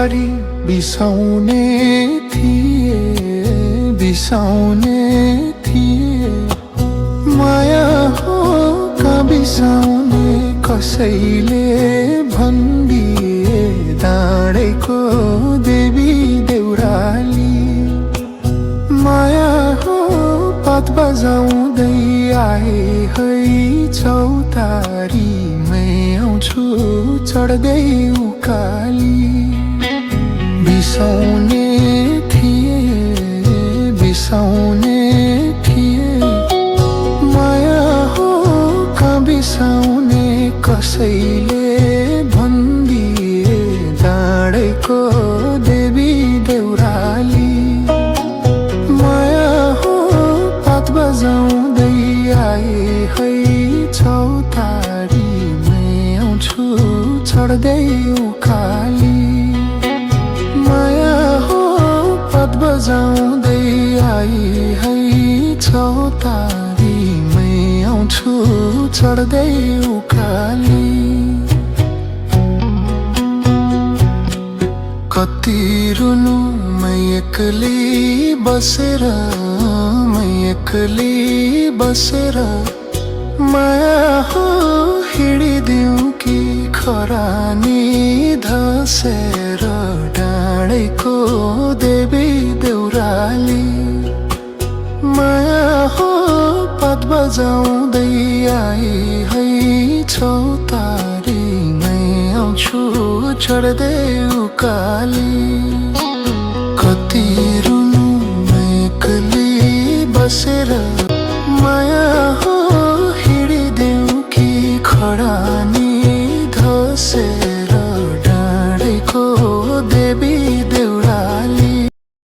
पारी बिसाउने थिए माया हो कहाँ बिसाउने कसैले भनिदिए डाँडेको देवी देउराली माया हो पात बजाउँदै आए है चौतारीमै आउँछु चढ्दै उकाली बिसाउने थिए माया हो कहाँ बिसाउने कसैले भनिदिए डाँडेको देवी देउराली माया हो पात बजाउँदै आए है चौतारीमै आउँछु चढ्दै उकाली माया हो पात बजाउँदै आए है चौतारीमै आउँछु चढ्दै उकाली कति रुनु मै एक्लै बसेर माया हो हिँडिदिउँ कि खरानी धसेर डाँडेको देवी देउराली माया हो पात बजाउँदै आए है चौतारीमै आउँछु चढ्दै उकाली कति रुनु मै एक्लै बसेर माया हो